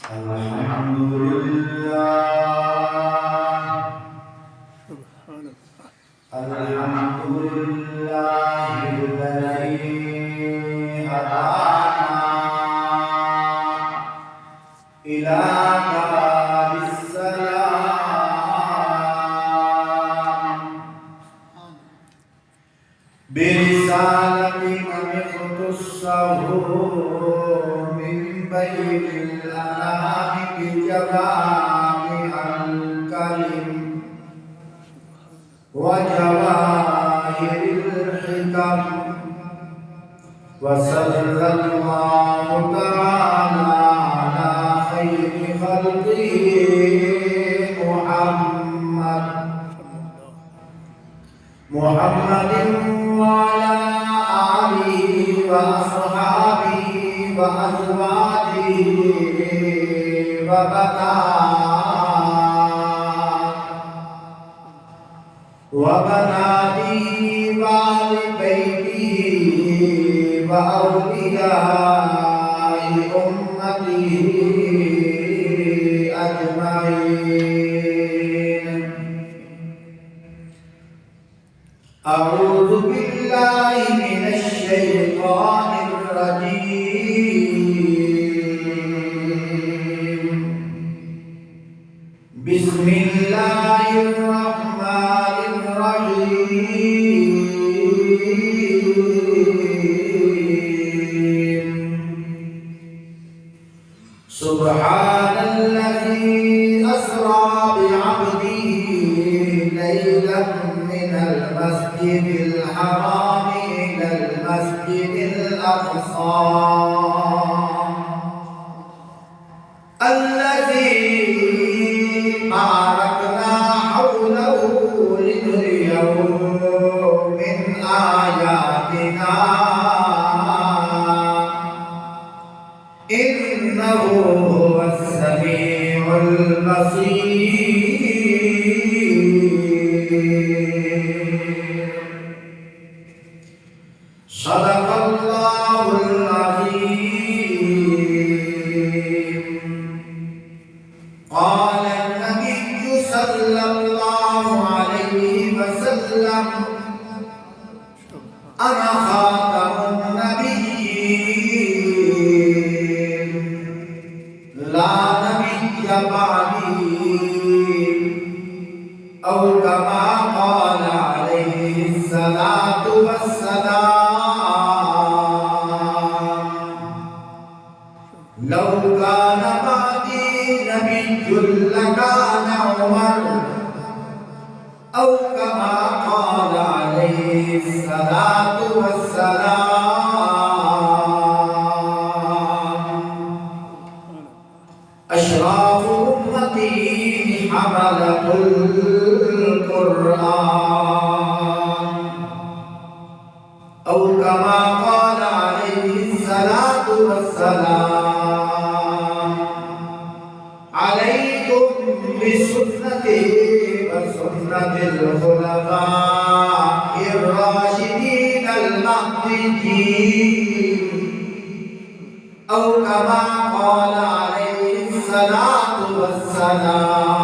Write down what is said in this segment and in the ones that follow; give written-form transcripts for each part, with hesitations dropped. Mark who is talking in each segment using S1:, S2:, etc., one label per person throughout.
S1: الحمد لله الحمد لله الذي هدانا إلى دار السلام برسالة من اختصه من بين الأنام بجوامع الكلم وجواهر الحكم وصلى الله تعالى على خير خلقه محمد وعلى آله وأصحابه وأزواجه وبناته وآل بيته وأولياء أمته أجمعين. أعوذ بالله من الشيطان الرجيم. بسم الله الرحمن الرحيم. سبحان الذي أسرى بعبده ليلا من المسجد الحرام إلى المسجد الأقصى الذي باركنا حوله لنريه من آياتنا إنه هو السميع البصير. صدق الله العظيم. قال النبي صلى الله عليه وسلم أنا خاتم النبيين لا نبي بعدي أو كما قال عليه الصلاة والسلام. لو كان بعدي نبي لكان عمر أو كما قال عليه الصلاة والسلام. أشراف أمتي حملة القرآن أو كما قال عليه الصلاة والسلام. عليكم بسنتي وسنة الخلفاء الراشدين المهديين أو كما قال عليه الصلاة والسلام.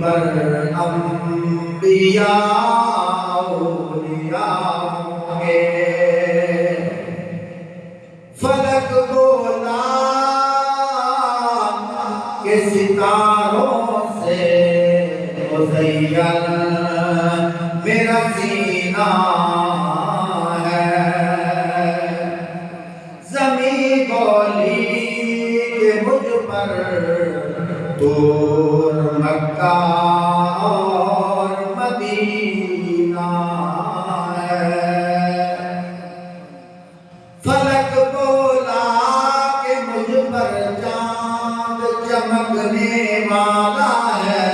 S1: پر انبیاء اولیاء ہوں گے۔ فلک بولا کہ ستاروں سے مزین میرا سینہ ہے، زمین بولی کہ مجھ پر طور مکہ اور مدینہ ہے۔ فلک بولا کہ مجھ پر چاند چمکنے والا ہے،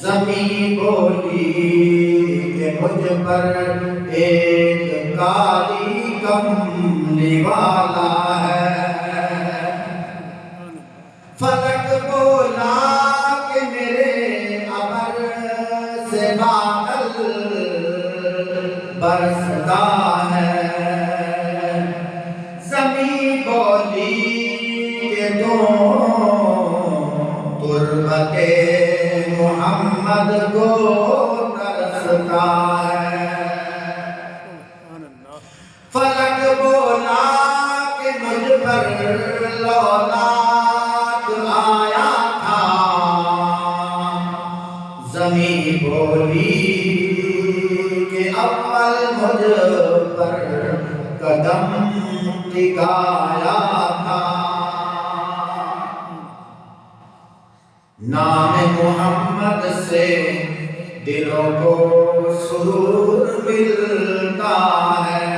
S1: زمین بولی کہ مجھ پر ایک کالی کملی والا ہے۔ فلک بولا کہ میرے ابر سے بادل برستا ہے، زمین بولی کہ تو تربت محمد کو ترستا ہے۔ فلک بولا کہ مجھ پر لولاک آیا تھا، زمین بولی کہ اول مجھ پر قدم ٹکایا تھا۔ نام محمد سے دلوں کو سرور ملتا ہے،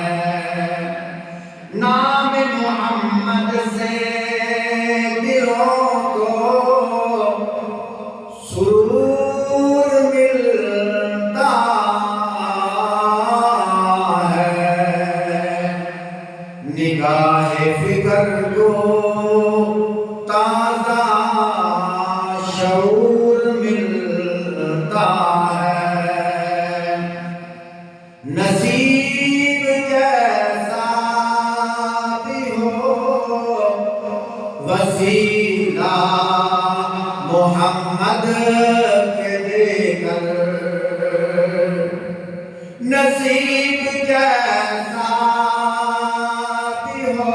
S1: نام محمد سے دلوں کو سرور ملتا ہے، نگاہ فکر کو تازہ شعور ملتا ہے، نصیب جیسا بھی ہو وسیلہ محمد کے دے کر، نصیب جیسا بھی ہو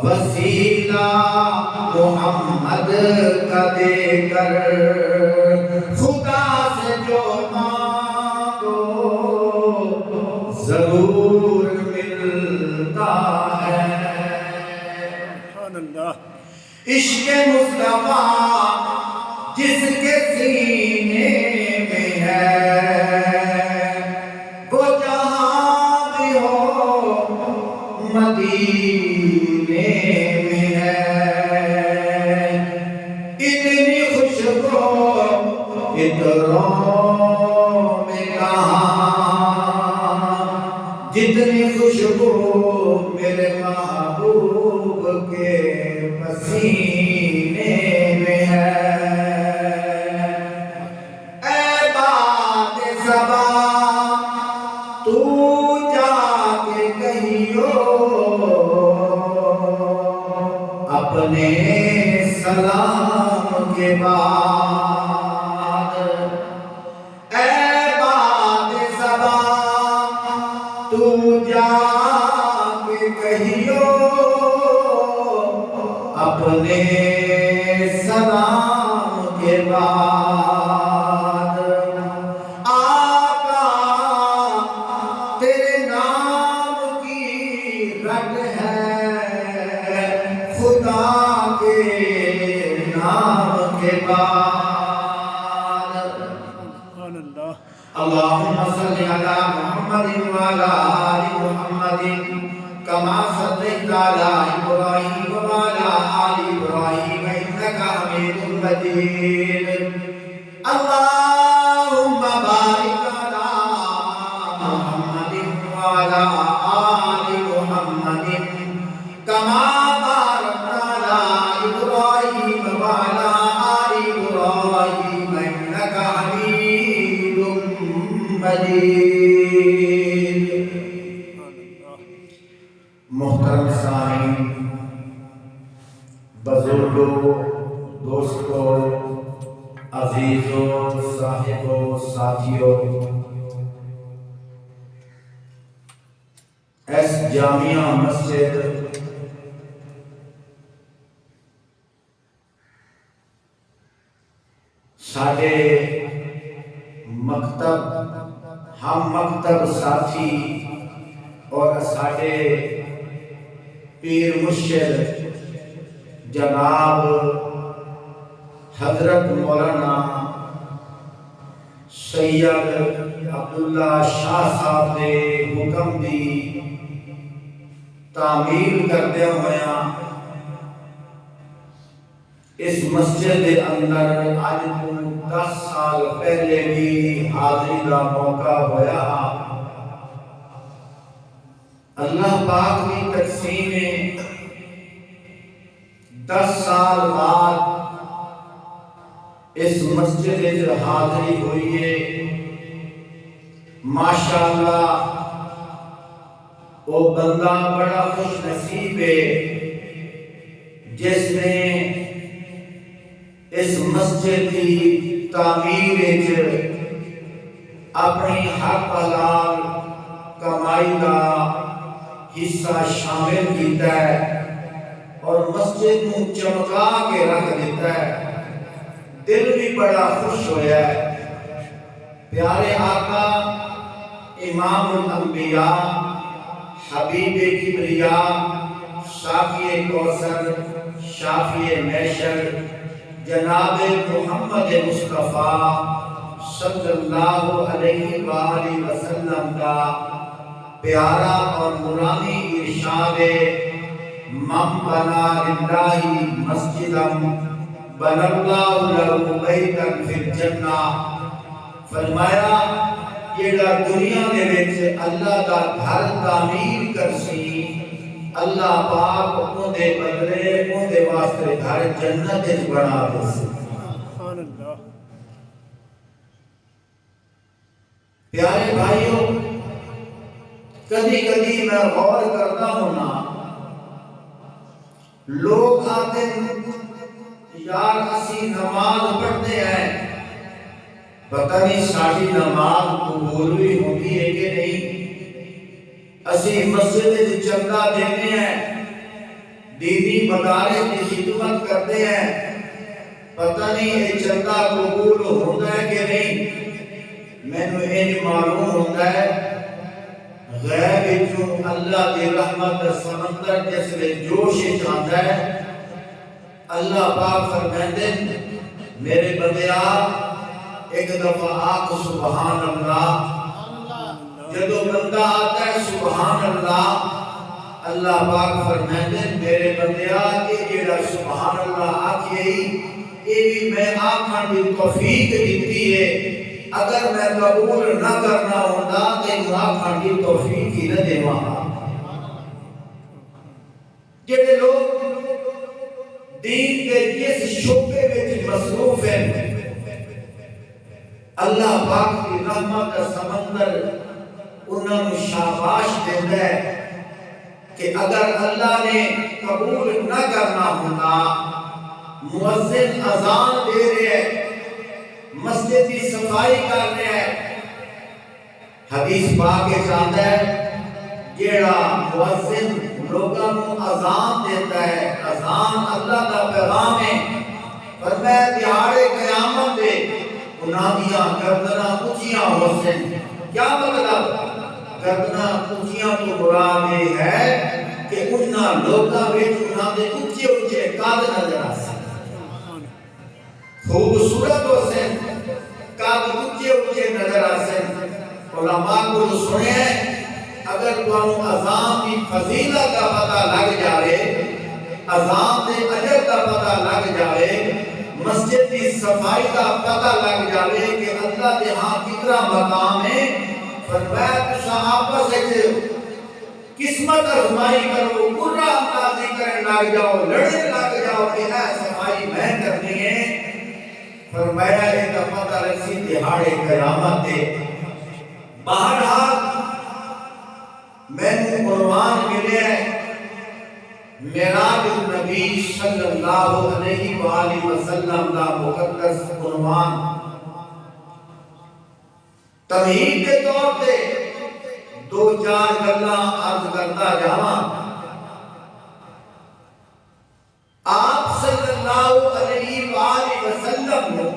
S1: وسیلہ محمد کا دے کر، خدا سے جو مانگو ضرور ملتا ہے۔ عشق مصطفیٰ جس کے سینے میں ہے، وہ جہاں بھی ہو مدینے میں ہے، اتنی خوشبو عطروں میں کہاں، جتنی خوشبو میرے محبوب کے پسینے میں ہے۔ اے باد صبا تو جا کے کہیو اپنے سلام کے بعد، اے باد صبا تو جا کے کہیو اپنے سلام کے بعد، آقا تیرے نام کی رٹ ہے خدا کے نام کے بعد۔ اللہم صلی علی محمد وعلی آل محمد کما صلیت علی ابراہیم وعلی آل ابراہیم انک حمید مجید۔ اللہم بارک علی محمد وعلی آل محمد کما بارکت علی ابراہیم وعلی آل ابراہیم انک حمید مجید۔ محترم سامعین، بزرگوں، دوستو، عزیزو، صاحبو، ساتھیو، اس جامعہ مسجد ساڈے مکتب، ہم مکتب ساتھی اور ساڈے پیر مرشد جناب حضرت مولانا سید عبداللہ شاہ صاحب دے حکم دی تعمیل کردے ہویا اس مسجد دے اندر آج تو 10 سال پہلے بھی حاضری کا موقع ہویا۔ اللہ پاک کی تقسیم 10 سال بعد اس مسجد میں حاضری ہوئی ہے۔ ماشاءاللہ وہ بندہ بڑا خوش نصیب ہے جس نے اس مسجد کی تعمیر اپنی حق حلال کمائی کا حصہ شامل کیتا ہے اور مسجد کو چمکا کے رکھ دیتا ہے۔ دل بھی بڑا خوش ہویا ہے۔ پیارے آقا امام الانبیاء، حبیب کبریا، شافی کوثر، شافی محشر، جناب محمد مصطفیٰ صلی اللہ علیہ وآلہ وسلم کا پیارا اور نورانی ارشاد من بنا للہ مسجدا بنى اللہ لہ بیتا فی الجنہ، فرمایا جیڑا دنیا دے وچ اللہ دا گھر تعمیر کرسی، اللہ پاک ان دے بدلے ان دے واسطے گھر جنت وچ بنا دے۔ پیارے بھائیوں، کبھی کبھی میں غور کرتا ہوں نا، لوگ آتے یار اسی نماز پڑھتے ہیں، پتہ نہیں ساری نماز قبول بھی ہوتی ہے کہ نہیں، اسی مسجد کی چندہ دیتے ہیں، دینی مدارس کی خدمت کرتے ہیں، پتہ نہیں یہ چندہ قبول ہوتا ہے کہ نہیں۔ میں نے یہ معلوم ہوتا ہے غیب جو اللہ کی رحمت سمندر جس میں جوش چاہتا ہے، اللہ پاک فرماتے ہیں میرے بندیا ایک دفعہ آکھ سبحان اللہ۔ جدو بندہ آتا ہے سبحان اللہ، اللہ پاک فرماتے ہیں میرے بندیا یہ جڑا سبحان اللہ آکھے یہ بھی میں آکھن کی توفیق دیتی ہے، اگر میں قبول نہ کرنا ہوتا تو آکھن کی توفیق ہی نہ دیواں۔ جڑے لوگ دین کے جس شعبے میں مصروف ہیں، اللہ پاک کی رحمت کا سمندر انہوں نے شاباش دیتا ہے کہ اگر اللہ نے قبول نہ کرنا ہوتا، مؤذن اذان دے رہے ہیں، مسجد کی صفائی کر رہے ہیں، حدیث پاک چاہتا ہے جیڑا مؤذن لوگوں کو اذان دیتا ہے، اذان اللہ کا پیغام ہے، فرمایا دیہاڑے قیامت دے انہاں دیاں گردناں اونچیاں ہو سن۔ کیا مطلب؟ گردناں اونچیاں تو مراد یہ ہے کہ انہاں لوگاں وچ انہاں دے اونچے اونچے قد نظر آ سن، خوبصورت ہو سن، قد اونچے اونچے نظر آ سن۔ علماء کو سنے اگر تمہیں اذان کی فضیلت کا پتہ لگ جائے، اذان کے اجر کا پتہ لگ جائے، مسجد کی صفائی کا پتہ لگ جائے کہ اللہ کے ہاں کتنا مقام ہے، فرمایا تسا آپس قسمت آزمائی کرو، قرہ اندازی کرنے لگ جاؤ، لڑنے لگ جاؤ کہ اے صفائی میں کرنی ہے۔ فرمایا یہ تو پتہ رسی دہاڑے قیامت دے۔ بہرحال میں نے عنوان ملے معراج النبی صلی اللہ علیہ وآلہ وسلم دا مقدس عنوان تمہید کے طور پہ دو چار گلاں عرض کرتا جاواں۔ آپ صلی اللہ علیہ وآلہ وسلم کو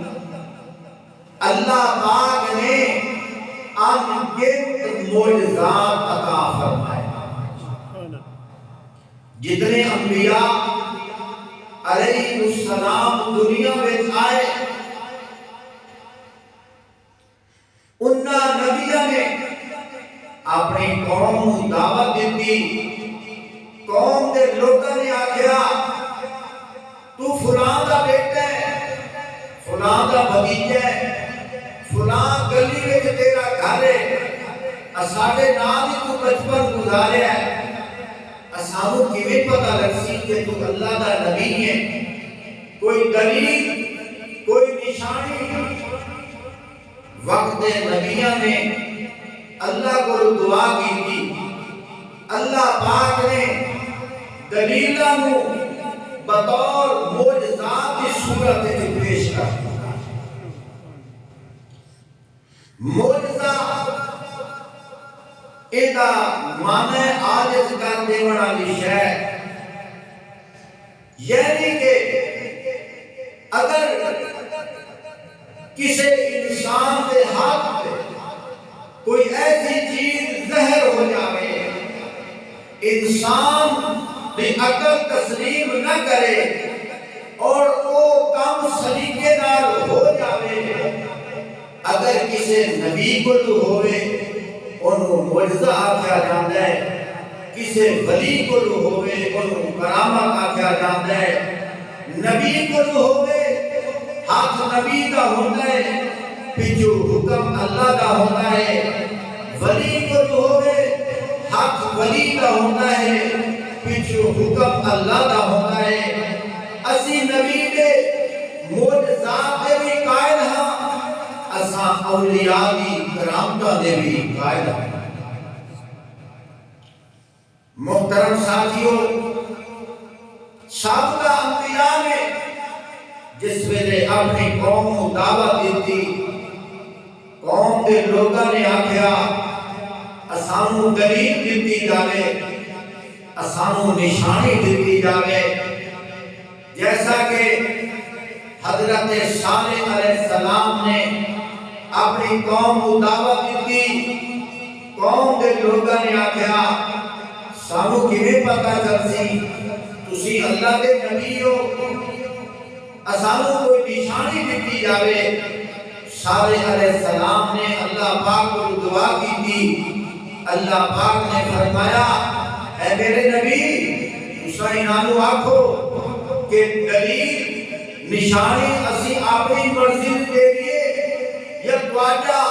S1: اللہ پاک نے انگنت معجزات عطا فرمائے۔ جتنے انبیاء علیہ السلام دنیا میں آئے، انہاں نبیوں نے اپنی قوم کو دعوت دیتی۔ قوم دے لوگوں نے آکھیا تو فلاں دا بیٹا ہے، فلاں دا بھتیجا ہے، فلاں گلی وچ تیرا گھر ہے، ساڈے نال ہی تو بچپن گزاریا ہے، اسانوں کیویں پتہ لگسی کہ تو اللہ دا نبی ہے؟ کوئی دلیل، کوئی نشانی؟ وقت نبیوں نے اللہ کو دعا کی تھی، اللہ پاک نے دلیلاں نو بطور معجزات کی صورت میں پیش کر دیا۔ معجزہ ایدہ معنی عاجز کر دیوان والی شے، یعنی کہ اگر کسی انسان کے ہاتھ پہ کوئی ایسی چیز ظاہر ہو جائے، انسان بھی عقل تسلیم نہ کرے اور وہ کام سلیقے نال ہو جائے، اگر کسی نبی کو ہوئے انہوں معجزہ آکھیا جاندہ ہے، کسی ولی کو ہوئے انہوں کرامت آکھیا جاندہ ہے، نبی کو ہوئے ہاتھ نبی دا ہوتا ہے، پچھو حکم اللہ دا ہوتا ہے، ولی کو ہوئے ہاتھ ولی دا ہوتا ہے، پچھو حکم اللہ دا ہوتا ہے۔ اسی نبی دے معجزات دے بھی قائل ہاں، اساں اولیاء دی کرامتاں دے بھی قائل ہاں۔ محترم ساتھیوں، سابقہ انبیاء نے جس ویلے اپنی قوم کو دعوت دیتی، قوم کے لوگوں نے آکھیا اسانوں دلیل دیتی جاوے، اسانوں نشانی دیتی جاوے، جیسا کہ حضرت صالح علیہ السلام نے اپنی قوم کو دعوت دیتی۔ قوم کے لوگوں نے آکھیا سانوں کیویں پتہ چلسی تسی اللہ دے نبی ہو، اسانوں کوئی نشانی دیتی جاوے۔ صالح علیہ السلام نے اللہ پاک کو دعا کی تھی، اللہ پاک نے فرمایا اے میرے نبی تساں انہاں آکھو کہ دلیل نشانی اسی اپنی مرضی دے دیے یا تواڈا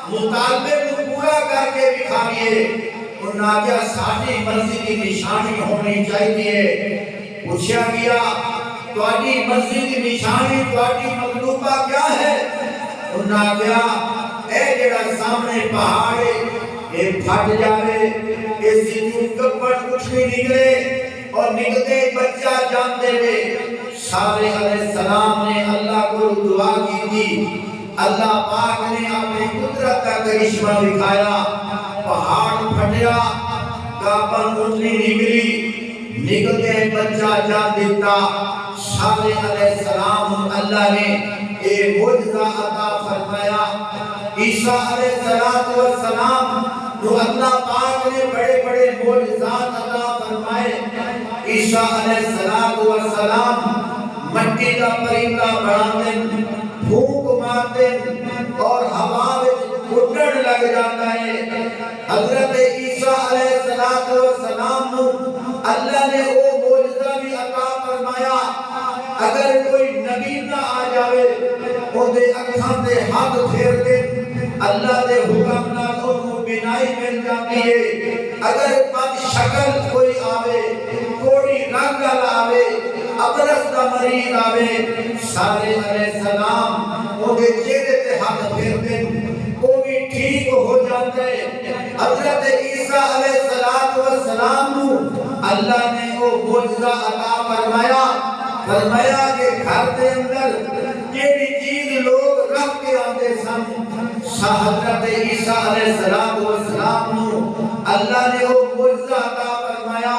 S1: مطالبے کو پورا کر کے دکھائیے؟ انہاں کیا ساری مرضی کی نشانی ہونی چاہیے۔ پوچھا گیا تواڈی مرضی کی نشانی تواڈی مطلوبہ کیا ہے؟ انہاں کیا اے جڑا سامنے پہاڑ ہے یہ پھٹ جاوے، اسی جو گپڑ کچھ نہیں نکلے اور نکلتے بچہ جان دے وے۔ صالح علیہ السلام نے اللہ کو دعا کی تھی، اللہ پاک نے اپنی قدرت کا کرشمہ دکھایا، پہاڑ پھٹیا، گاپن اٹھنی نکلی، نکلتے بچہ جان دیتا۔ صالح علیہ السلام اللہ نے ایک معجزہ عطا فرمایا۔ عیسیٰ علیہ السلام جو اللہ پاک نے بڑے بڑے معجزات عطا فرمائے۔ عیسیٰ علیہ السلام مٹی کا پرندہ بنا دیں، پھونک مار دیں اور ہوا میں اڑن لگ جاتا ہے۔ حضرت عیسیٰ علیہ السلام نو اللہ نے وہ معجزہ بھی عطا فرمایا، اگر کوئی نبی نہ آ جاوے وہ دے اکھاں تے ہاتھ پھیر دے اللہ دے حکم نال انہوں بینائی مل جاتی ہے۔ اگر بد شکل کوئی آوے، کوڑی رنگ آوے، ابرص دا مریض آوے، صالح علیہ السلام وہ دے چہرے تے ہاتھ پھیر دے وہ بھی ٹھیک ہو جاتا ہے۔ حضرت عیسیٰ علیہ السلام نو اللہ نے وہ معجزہ عطا فرمایا، فرمایا کہ گھر دے اندر جیڑی چیز لوگ رکھ کے آتے سن، حضرت عیسیٰ علیہ السلام نو اللہ نے وہ معجزہ عطا فرمایا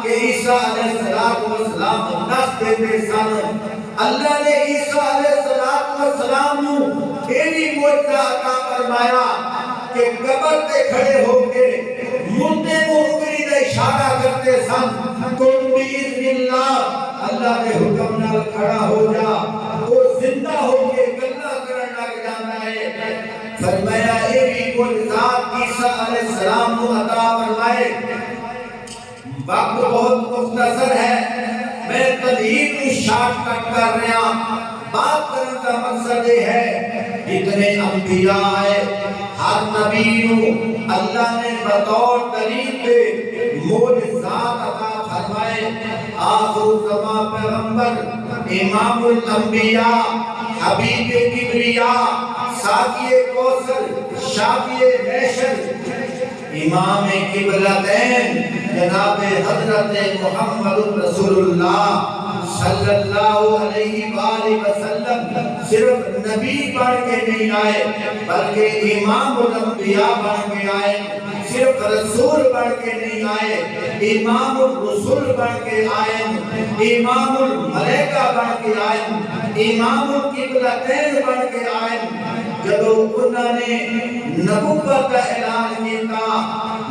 S1: کہ عیسیٰ علیہ السلام نس دیتے سن۔ اللہ نے عیسیٰ علیہ السلام نو ایڈی معجزہ عطا فرمایا کہ قبر تے کھڑے ہو کے مردے کو انگلی دا اشارہ کرتے سن، کن باذن اللہ، اللہ کے حکم نال کھڑا ہو جا، وہ زندہ ہو کے گلا کرن لگ جاتا ہے۔ فرمایا ایڈی معجزات عیسیٰ علیہ السلام نو عطا فرمائے۔ وقت بہت مختصر ہے، میں تدہیر کو شارٹ کٹ کر رہا، بات کرنے کا مقصد یہ ہے جتنے انبیاء آئے ہر نبی نو اللہ نے بطور دلیل پہ معجزات عطا فرمائے۔ آخر الزمان پیغمبر امام الانبیاء حبیب کبریاء ساقی کوثر شافی محشر امام قبلتین جناب حضرت محمد رسول اللہ صلی اللہ علیہ وآلہ وسلم صرف نبی بن کے نہیں آئے بلکہ امام الانبیاء بن کے آئے، صرف رسول بن کے نہیں آئے، امام الرسول بن کے آئے، امام الملائکہ بن کے آئے، امام القبلتین بن کے آئے۔ جب انہوں نے نبوت کا اعلان کیا،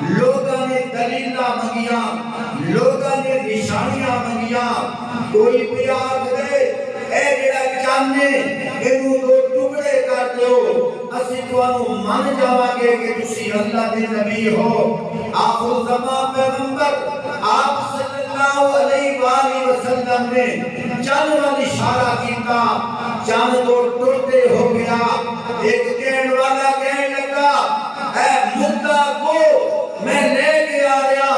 S1: لوگوں نے دلیلہ منگیا، لوگوں نے نشانیاں منگیا، کوئی بھی آگ دے اے جڑا چاہنے انہوں دو ٹکڑے کر دو، اسی تو انہوں مان جاؤں گے کہ تسی اللہ دے نبی ہو۔ آخر زمان پیغمبر آپ صلی اللہ علیہ وآلہ وسلم نے چند والی اشارہ کیتا، چند دو ٹوٹے ہو گیا، ایک کہن والا کہنے لگا اے مدہ کو میں لے کے آ رہا،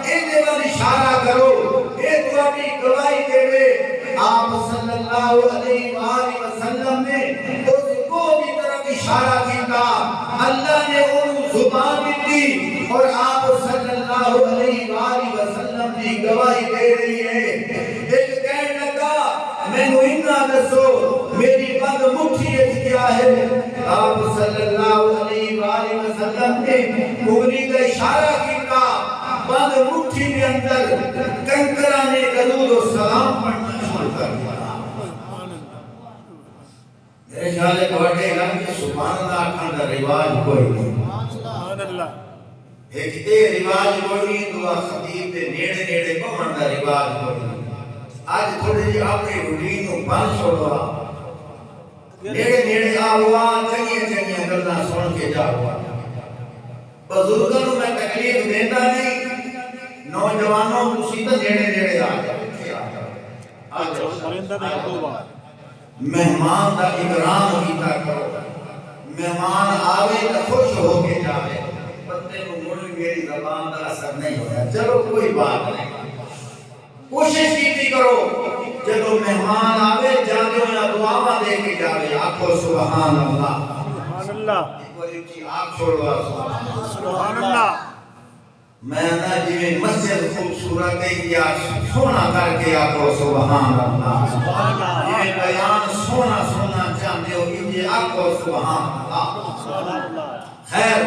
S1: ایک والی اشارہ کرو، ایک والی گواہی دے وے۔ آپ صلی اللہ علیہ وآلہ وسلم نے اس کو بھی طرف اشارہ کیتا، اللہ نے انہوں زبان دی اور آپ صلی اللہ علیہ وآلہ وسلم کی گواہی دے رہی ہے۔ ایک کہنے لگا میں نو انہا دسو میری بند مٹھی ایک کیا ہے، آپ صلی اللہ علیہ وآلہ وسلم نے انگلی کا اشارہ کیتا، بند مٹھی کے اندر کنکرہ نے درود و سلام پڑھنا شروع کر دیا۔ میرے خیال ہے بڑے گھر کے سبحان اللہ کھانا رواج کوئی نہیں، ایک اے رواج کوئی نہیں، دعا خطیب دے نیڑے نیڑے کو منڈا رواج کوئی نہیں۔ آج تھوڑے جی اپنے روٹین کو بند چھوڑا، نیڑے نیڑے آوا چنگیاں گلنا سن کے جا ہوا۔ بزرگوں میں تکلیف دیتا نہیں، نوجوانوں تسی تو نیڑے نیڑے آ جاؤ، مہمان دا اکرام کیتا کرو، مہمان آوے تو خوش ہو کے جاوے، بندے کو مڑ میری زبان دا اثر نہیں ہویا، چلو کوئی بات نہیں، کوشش کیتی کرو جب مہمان آوے جانے ہویا دعاواں دے کے جاوے، آنکھو سبحان اللہ، ایک بار اچھی آنکھ چھوڑوا سبحان اللہ۔ میں نہ جویں مسجد خوبصورت ہے یا سونا کر کے آنکھو سبحان اللہ، جویں بیان سونا سونا چاہتے ہو یہ آنکھو سبحان اللہ۔ خیر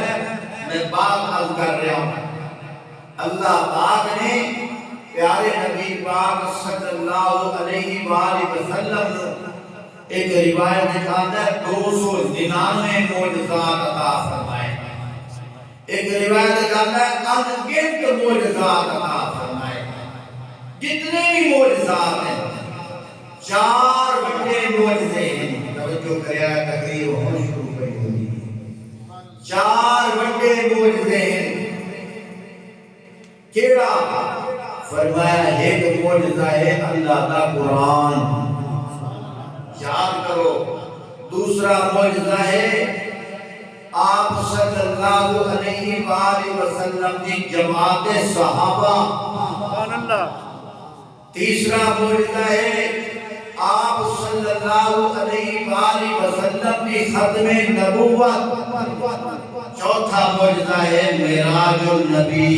S1: میں بات حل کر رہا ہوں، اللہ پاک نے پیارے نبی پاک صلی اللہ علیہ وآلہ وسلم ایک روایت دکھاتا ہے 299 معجزات عطا فرمائے، ایک روایت دکھاتا ہے انگنت معجزات عطا فرمائے۔ جتنے بھی معجزات ہیں 4 بڑے معجزے ہیں، توجہ کریا تقریر ہونا شروع کری ہوئی، 4 بڑے معجزے ہیں۔ کیڑا فرمایا ایک معجزہ ہے اللہ کا قرآن، یاد کرو۔ دوسرا معجزہ ہے آپ صلی اللہ علیہ وآلہ وسلم کی جماعت صحابہ۔ تیسرا معجزہ ہے آپ صلی اللہ علیہ وآلہ وسلم کی ختم نبوت۔ چوتھا معجزہ ہے معراج النبی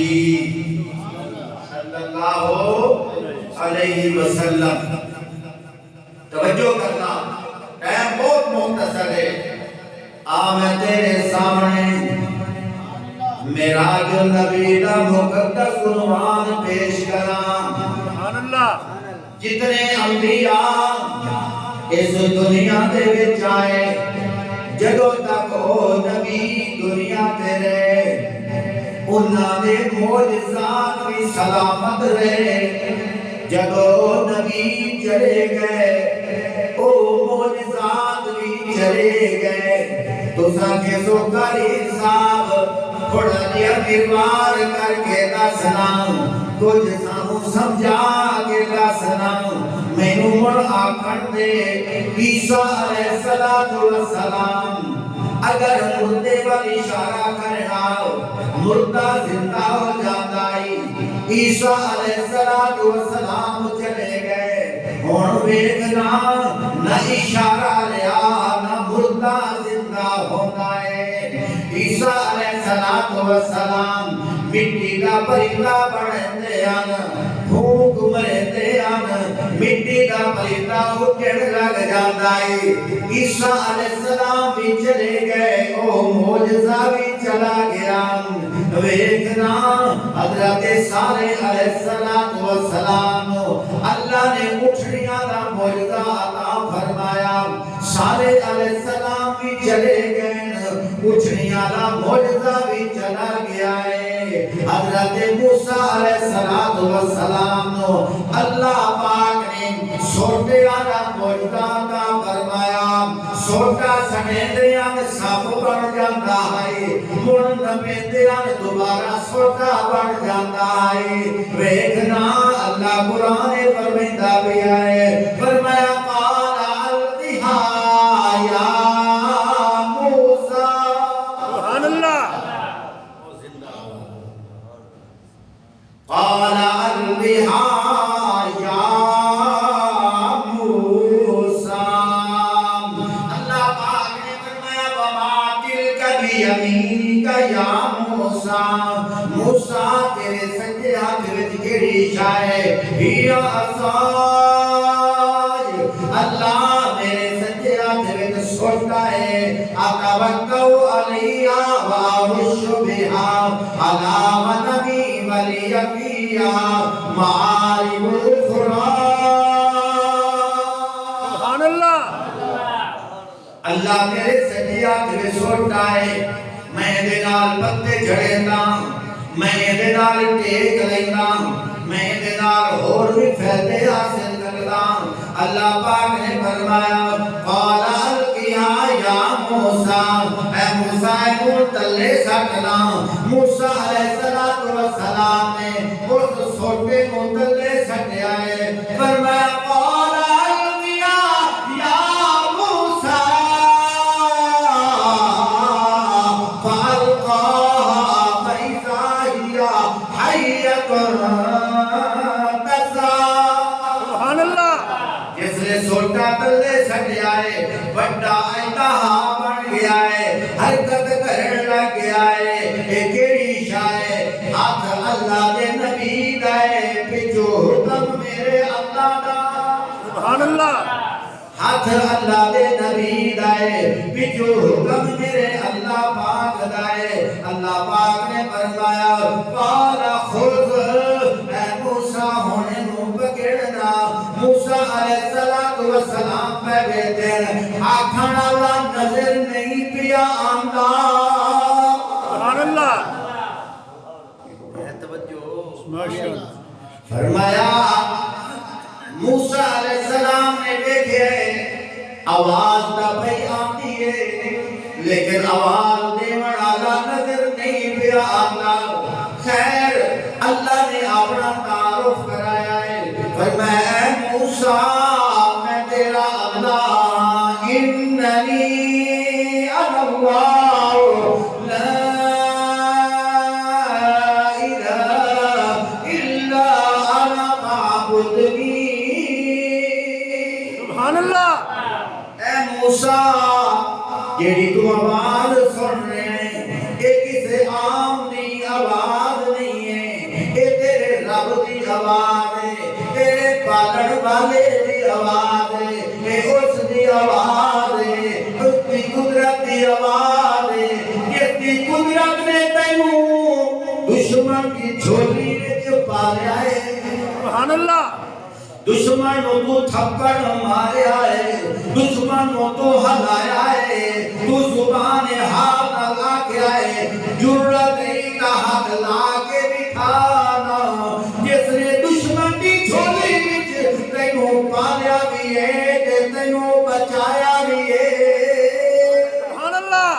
S1: صلی صلی اللہ علیہ وسلم. توجہ کرنا، ٹائم بہت مختصر ہے. میں تیرے سامنے معراج النبی دا مقدس عنوان پیش کراں. جتنے انبیاء اس دنیا دے وچ آئے، جدوں تک او نبی دنیا تے رہے، انہاں دے معجزات بھی سلامت رہے. جدوں نبی چلے گئے، او معجزات بھی چلے گئے. تساں کسو کاری صاحب تھوڑا جہا دیوار کر کے دسنا، کچھ سانو سمجھا کے دسنا. مینوں مڑ آکھن دے عیسیٰ علیہ السلام اگر مردے وال اشارہ کرنا، مردہ زندہ ہو جاتا ہے. عیسیٰ علیہ السلام چلے گئے، ہن ویکھنا نہ اشارہ لیا نہ مردہ زندہ ہوتا ہے. عیسیٰ علیہ السلام مٹی دا پرندہ بنتے ہیں، پھونک مرتے ہیں، مٹی دا پرندہ اٹھن لگ جاتا ہے. عیسیٰ علیہ السلام بھی چلے گئے، او معجزہ بھی چلا گیا. ویکھنا حضرت صالح علیہ السلام اللہ نے اٹھنیاں دا معجزہ عطا فرمایا. صالح علیہ السلام بھی چلے گئے، اٹھنیاں دا معجزہ بھی چلا گیا ہے. حضرت موسیٰ علیہ السلام اللہ پاک نے سوٹیاں دا معجزہ عطا فرمایا. سوٹا سمیندیاں سب بن جاتا ہے، مڑ نمیندیاں دوبارہ سوٹا بن جاتا ہے. ویکھنا اللہ قرآن فرمائندا بھی ہے، فرمایا قال القها یا موسیٰ. سبحان اللہ. قال القها یا موسیٰ. اللہ پاک نے فرمایا وما تلک بیمینک یا موسیٰ. موسیٰ تیرے سجدے ہاتھ وچ کیڑی شے؟ ہی عصای. اللہ میرے سجدے ہاتھ وچ سوٹا ہے، اتوکل علیہا واہش بہا علی نبی ولی فیہا معارب الاخری. سبحان اللہ. اللہ میرے سجدے ہاتھ وچ سوٹا ہے، میں دے نال پتے جھڑیندا، میں دے نال ٹیک لیندا، میں دے نال ہور بھی فائدے حاصل کردا. اللہ پاک نے فرمایا قال القیا یا موسیٰ. اے موسیٰ کو تلے سٹنا. موسیٰ علیہ السلام نے اس سوٹے کو تلے سٹیا ہے. فرمایا قال القیا یا موسیٰ فالقاها فإذا هي حية تسعى. سبحان اللہ. جس نے سوٹا تلے سٹیا ہے، بڑا انتہا بن گیا ہے، حرکت کرن لگ گیا ہے. اے کیڑی شے؟ ہاتھ اللہ دے نبی دا ہے، پچھو حکم میرے اللہ دا. سبحان اللہ. ہاتھ اللہ دے نبی دا ہے، پچھو حکم میرے اللہ پاک دا ہے. اللہ پاک نے فرمایا قال خذ. اے موسیٰ ہونے نو پکڑنا. موسیٰ علیہ السلام پہ بیٹھے آکھن والا نظر نہیں پیا آندا. سبحان اللہ. فرمایا موسیٰ علیہ السلام نے دیکھے آواز دا بھئی آتی ہے، لیکن آواز دے والا نظر نہیں پیا آندا. خیر اللہ نے اپنا تعارف کرایا ہے. فرمایا اے موسیٰ میں تیرا اللہ، اننی انا اللہ لا الہ الا انا فاعبدنی. سبحان اللہ. اے موسیٰ جیڑی تو آواز سن رہے ہیں، یہ کسی عام نہیں آواز نہیں ہے، یہ تیرے رب دی آواز ہے، تیرے پالن والے دی آواز ہے، اے اس دی آواز ہے، اس دی قدرت دی آواز ہے، جس دی قدرت نے تینوں دشمن کی جھولی وچ پالیا ہے۔
S2: سبحان اللہ۔
S1: دشمن تو تھپڑ ماریا ہے، دشمن تو ہلایا ہے، تو زبان حال نہ لاکیا ہے، جرت نہیں کا ہاتھ لا کے دکھانا، جس نے دشمن کی جھولی وچ تینوں پالیا بھی ہے تے تینوں بچایا بھی ہے۔
S2: سبحان اللہ۔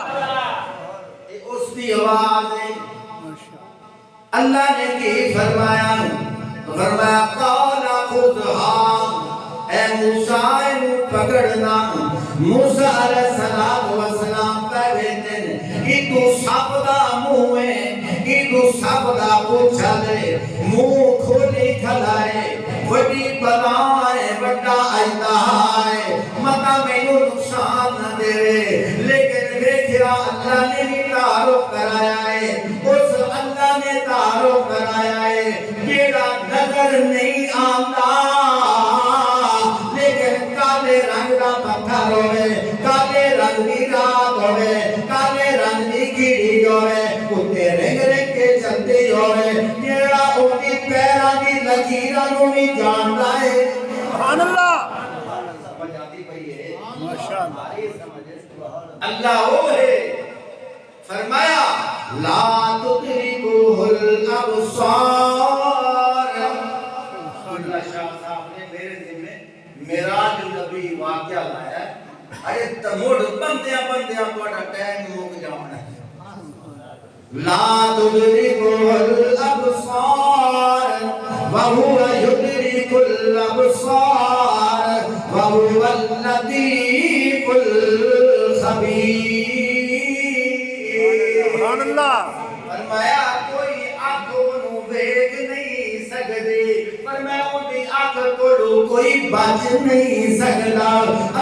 S1: اس کی آواز ہے۔ اللہ نے کی فرمایا، فرمایا قال خذھا، اے موسیٰ انہوں پکڑنا۔ موسیٰ علیہ السلام پہلے دن ادو سب دا منہ ہے، ادو سب دا پوچھا دے، منہ کھولی کھلائے، وڈی بلائے وڈا اجدہائے، مطا میں نقصان نہ دے، لیکن دیکھیا اللہ نے بھی تعارف کرایا ہے، اس اللہ نے تعارف کرایا ہے، جیڑا نظر نہیں آتا لیکن کالے رنگ دا پتھر ہوئے، کالے رنگ دی رات ہوئے، کالے رنگ دی کیڑی ہوئے، اتے رنگ رنگ کے چلتے ہوئے، جیڑا اپنی پیران دی لکیران بھی جانتا ہے۔
S2: سبحان اللہ۔
S1: سمجھ آتی پئی ہے؟
S2: ماشاءاللہ۔
S1: اللہ وہ ہے، فرمایا لا تدرکہ الابصار۔ اللہ شاہ صاحب نے میرے ذمہ معراج النبی واقعہ لایا ہے، ارے تموڑ بندیاں توڑا ٹائم موک جاؤنا ہے۔ لا تدرکہ الابصار وہو یدرک الابصار وہو اللطیف الخبیر۔
S2: سبحان اللہ۔
S1: فرمایا کوئی آنکھ انہوں دیکھ نہیں سکتے، فرمایا انہی آنکھ کوڑو کوئی بچ نہیں سکتا۔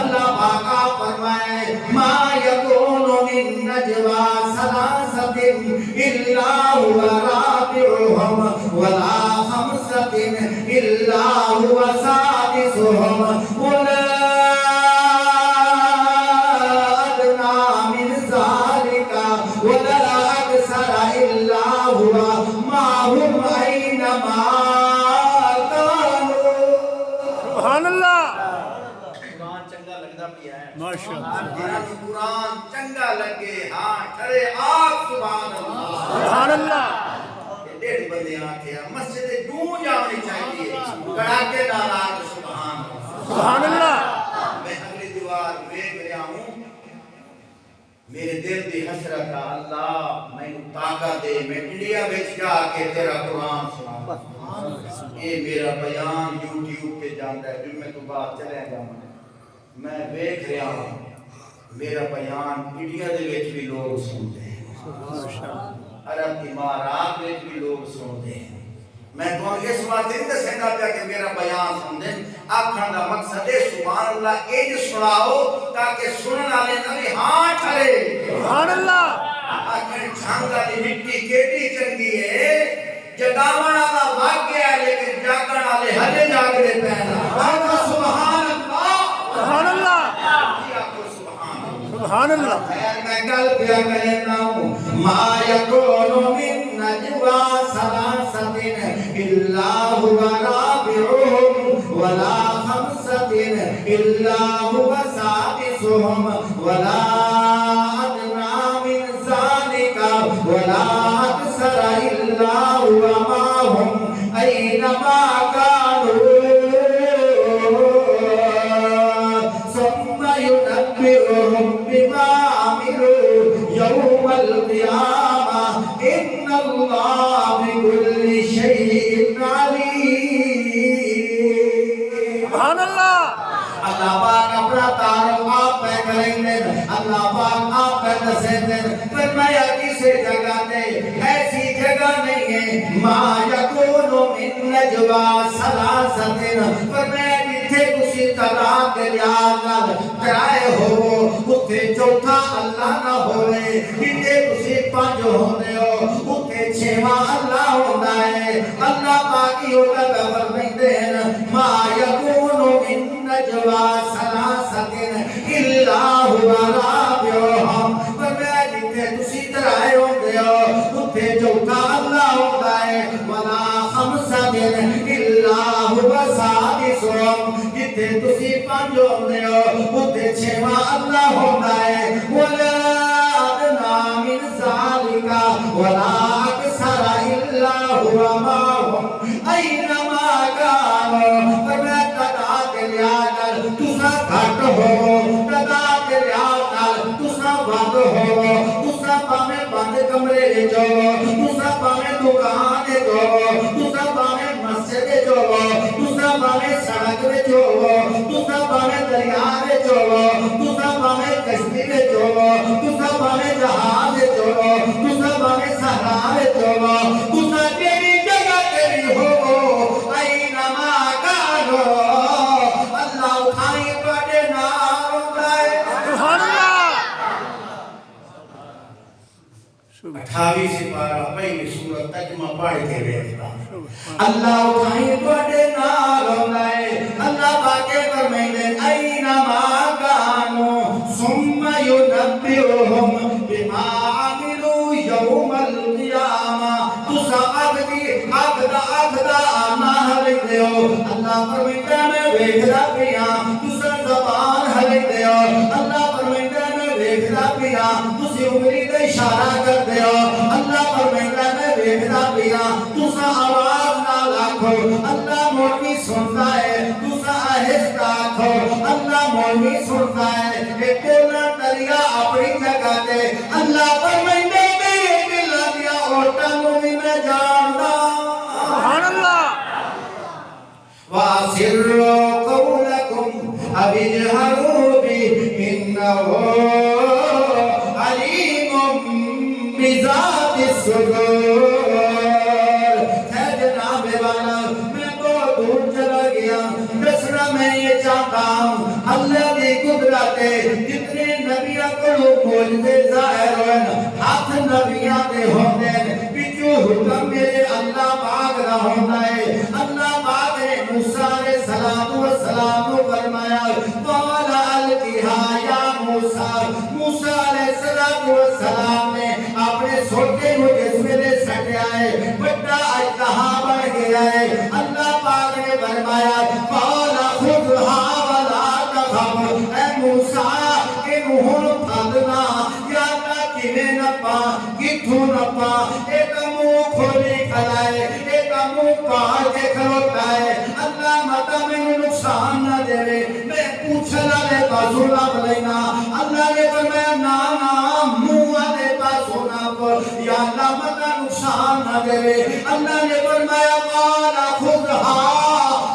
S1: اللہ پاکا فرمائے ما یکون من نجوا ثلاثۃ الا هو رابعهم ولا خمسۃ الا هو سادسهم ولا ادنى من ذلك ولا اکثر الا هو معهم اینما كانوا۔
S2: سبحان اللہ۔
S1: قرآن چنگا لگدا پیا ہے،
S2: ماشاءاللہ۔
S1: جنہاں نوں قرآن چنگا لگے ہاں ٹھرے آگ سبحان اللہ۔
S2: سبحان اللہ۔
S1: ڈیڑھ بندے آکھے مسجد دوں جاونی چاہیے، کڑاکے دار آگ سبحان اللہ۔
S2: سبحان اللہ۔
S1: میں اگلی دیوار دیکھ رہا ہوں، میرے دل دی حسرت اللہ میں طاقت دے، میں انڈیا وچ جا کے تیرا قرآن سناؤں۔ یہ میرا بیان یوٹیوب پہ جانتا ہے، جمعہ تو بعد چلے جاؤں، میں دیکھ رہا ہوں میرا بیان انڈیا دے وچ بھی لوگ سنتے ہیں، عرب امارات وچ بھی لوگ سنتے ہیں۔ میں تو اس بات نہیں دسنگا پیا کہ میرا بیان سمجھیں، آکھن دا مقصد ہے سبحان اللہ ایج سناؤ تاکہ سنن والے نہ بھی ہاں ٹھرے۔
S2: سبحان اللہ۔
S1: آکھن چھانگا دی مٹی کیڑی چنگی ہے، جگاون والا بھاگ گیا لیکن جاگن والے ہلے جاگ دے پہنا۔ آکھو سبحان اللہ۔
S2: سبحان اللہ۔
S1: آکھو سبحان اللہ۔
S2: سبحان اللہ۔
S1: میں گل پیا کہنا ہوں ما یکون من نجوا ثلاثۃ الا هو رابعهم ولا خمسۃ الا هو سادسهم ولا ادنى من ذلك ولا اکثر الا هو معهم اینما كانوا ثم ينبئهم بما عملوا يوم القيامة إن الله بكل شيء عليم۔
S2: سبحان اللہ۔
S1: اللہ پاک اپنا تعارف آپ پہ کریں گے، اللہ پاک آپ پہ دسیں گے، فرمایا کسی جگہ دے ایسی جگہ نہیں ہے ما یکون من نجوا ثلاثۃ، فرمایا جتھے کسی طلاق کے لحاظ نال کرائے ہو اتھے چوتھا اللہ نہ ہوئے، جتھے کسی پانچ ہونے ہو اتھے چھواں اللہ ہوتا ہے، ہے اللہ باقی ہوتا بفر بیندین ما یکون من نجوا سلاسن الا ہوا رابعہم فرمایا جتنے تسی ترائے ہوں گے اتھے چوتھا اللہ ہوتا ہے ولا خمسہ دن الا ہوا سادسہم جتنے تسی پانچ ہوں گے اتھے چھواں اللہ ہوتا ہے ولا ادنا من ذالکا ولا اکثر الا ہوا معہم اینما کانو فرمایا قدا کے لیاگر تسا گھٹ ہو قدا کے لیاگر تسا بند ہو تسا پامے بند کمرے جو تسا پامے دکان جو تسا پامے مسجد جو تسا پامے سڑک جو تسا پامے دریا جو تسا پامے کشتی جو تسا پامے جہاز جو تسا پامے صحرا جو تسا تیری جگہ تیری ہو اینما کانو اللہ اٹھائی پڑے نام اٹھائے
S2: سبحان اللہ
S1: 28 سپارہ پہلی سورت تک میں پڑھ کے بیٹھتا اللہ اٹھائی پڑے نام اٹھائے اللہ باقی فرمائے اینما کانو ثم ینبئہم بما عملوا یوم القیامہ تسا آگدا آنا حلق دیو اللہ فرمائے میں ویکھدا پیا تسا زبان حلق دیو اللہ فرمائے میں ویکھدا پیا تسی انگلی تے اشارہ کر دیو اللہ فرمائے میں ویکھدا پیا تسا آواز نہ لاکھو اللہ مولوی سنتا ہے تسا آہستہ آکھو اللہ مولوی سنتا ہے کہ بولنا دریا اپنی جگہ دے اللہ فرمائے میرے دل دیا اوٹا بھی میں جاندا
S2: سبحان اللہ
S1: وَأَسِرُّوا قَوْلَكُمْ أَوِ اجْهَرُوا بِهِ إِنَّهُ عَلِيمٌ بِذَاتِ الصُّدُورِ ہے جناب والا میں بہت دور چلا گیا دسنا میں یہ چاہتا ہوں اللہ کی قدرت جتنے نبیوں کو معجزے ظاہر ہوئے ہاتھ نبیوں دے ہوندے بچو حکم میرے اللہ پاک دا ہوندا ہے اللہ پاک نے موسیٰ علیہ السلام کو فرمایا قال القیہا یا موسیٰ موسیٰ علیہ السلام نے اپنے سوٹے کو جسمے نے سٹیا ہے بڑا اجتہا بڑھ گیا ہے اللہ پاک نے فرمایا قال خذھا ولا تخف اے موسیٰ کہ منہ پھاڑنا یا کیویں نپا کتھوں نپا ایک منہ کھولی کھلائے ایک منہ پاڑ کے کھلوتا ہے اللہ متا میں نقصان نہ دے میں پوچھنا لے پاسو نہ بلینا اللہ نے فرمایا نا منہ والے پاسو نہ یا اللہ متا نقصان نہ دے اللہ نے فرمایا قال خذھا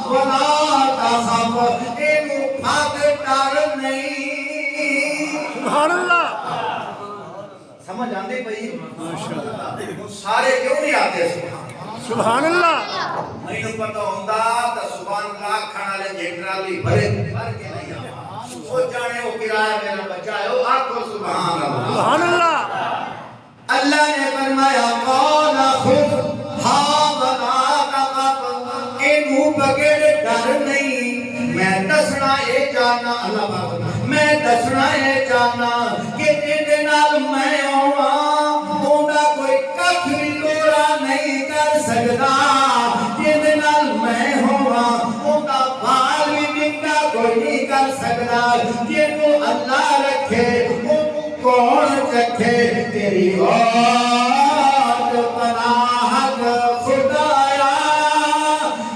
S1: ولا تخف اے منہ پھاڑ ڈر نہیں
S2: سبحان اللہ
S1: سمجھ آندے بھئی سارے کیوں نہیں آتے
S2: سبحان اللہ
S1: میں نے پتہ ہوندا تا سبحان اللہ کھانا لے جنرلی بھرے بھر کے نہیں آ وہ جانے وہ کرایہ میرا بچہ ہے وہ آکھو سبحان اللہ
S2: سبحان اللہ
S1: اللہ نے فرمایا قال خذھا ولا تخف اے منہ بغیر ڈر نہیں میں دسنا یہ جانا اللہ پاک میں دسنا یہ جانا کہ جے نال میں ہوواں اوندا کوئی ککھ بھی لوڑا نہیں کر سکدا جے نال میں ہوواں اوندا بال بھی نکا کوئی نہیں کر سکدا جینو اللہ رکھے اونوں کون رکھے تیری اوت پناہ خدایا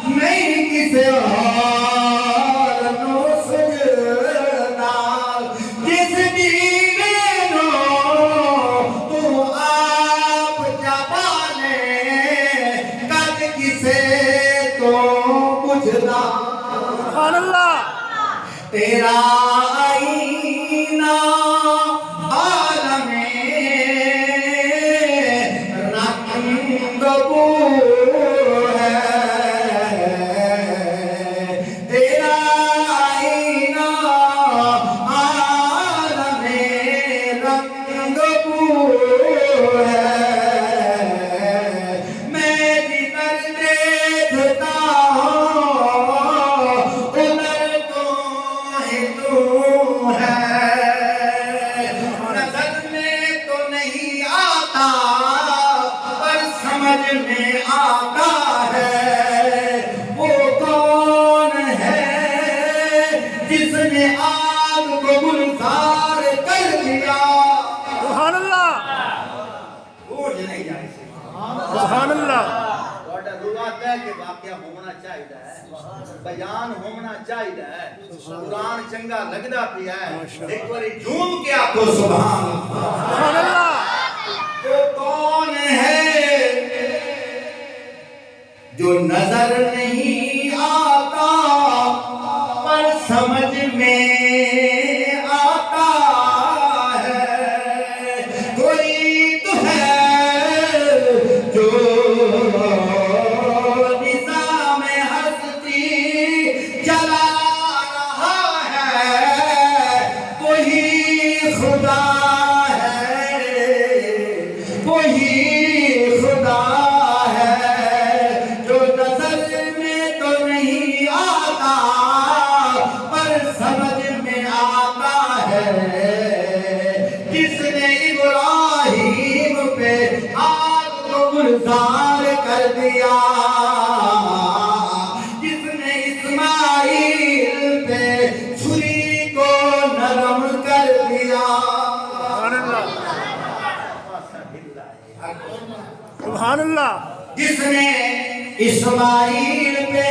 S1: نہیں کسے اور نو سجدہ جس دیوے نو تو آپ جبانے کد کسے تو بجھدا
S2: سبحان اللہ
S1: تیرا آئینہ عالم رنگ بو ہے تیرا آئینہ عالم رنگ بو ہے میں جدھر سمجھ میں آتا ہے وہ کون ہے جس نے آگ کو گلزار کر دیا.
S2: سبحان اللہ
S1: بوجھ نہیں جائے.
S2: سبحان اللہ
S3: روایت ہے کہ واقعہ ہونا چاہیے بیان ہونا چاہیے قرآن چنگا لگدا پیا ہے ایک بار
S1: جھوم کے آپ کو سبحان اللہ.
S2: سبحان اللہ
S1: وہ کون ہے جو نظر نہیں آتا پر سمجھ میں آتا ہے. کوئی تو ہے جو نظام ہستی چلا رہا ہے. وہی خدا وہی خدا ہے جو نظر میں تو نہیں آتا پر سمجھ میں آتا ہے. جس نے ابراہیم پہ آگ کو گلزار کر دیا, جس نے اسماعیل پہ چھری کو نرم کر دیا.
S2: سبحان اللہ
S1: جس نے اسماعیل پہ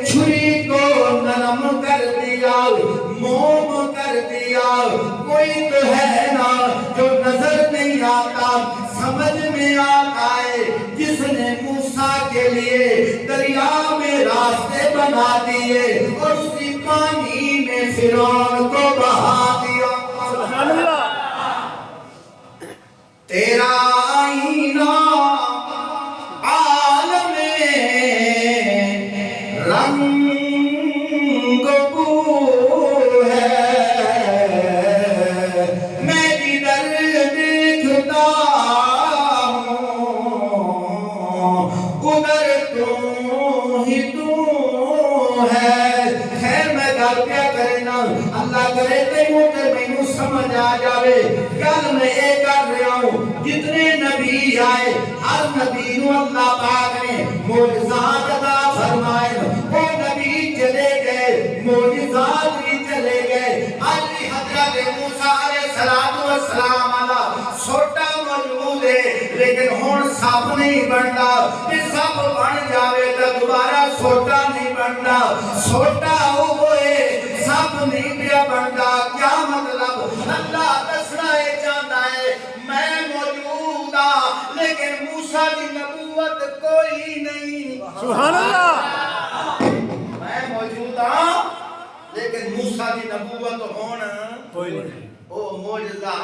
S1: چھری کو نرم کر دیا, موم کر دیا. کوئی تو ہے نا جو نظر نہیں آتا سمجھ میں آتا ہے. جس نے موسیٰ کے لیے دریا میں راستے بنا دیے اور اسی پانی میں فرعون کو بہا دیا.
S2: سبحان اللہ
S1: تیرا آئینہ عالم رنگ بو ہے. میں جدھر دیکھتا ہوں ادھر تو ہی تو ہے. خیر میں گل کیا کرنا اللہ کرے تینوں تے مینوں سمجھ آ جاوے. گل میں یہ کر رہا ہوں جتنے نبی آئے ہر نبی نو اللہ پاک نے معجزات عطا فرمائے. وہ نبی چلے گئے معجزات بھی چلے گئے. علی حضرت موسیٰ علیہ السلام والا سوٹا موجود ہے لیکن ہن سب نہیں بنتا. یہ سب بن جاوے تو دوبارہ سوٹا نہیں بنتا. سوٹا ہوئے سب نہیں پیا بنتا. کیا مطلب اللہ دسنا یہ چاہتا ہے میں موجود ہاں لیکن موسیٰ کی نبوت کوئی نہیں.
S2: سبحان اللہ
S1: میں موجود ہاں لیکن موسیٰ کی نبوت ہونا
S2: کوئی نہیں.
S1: وہ معجزہ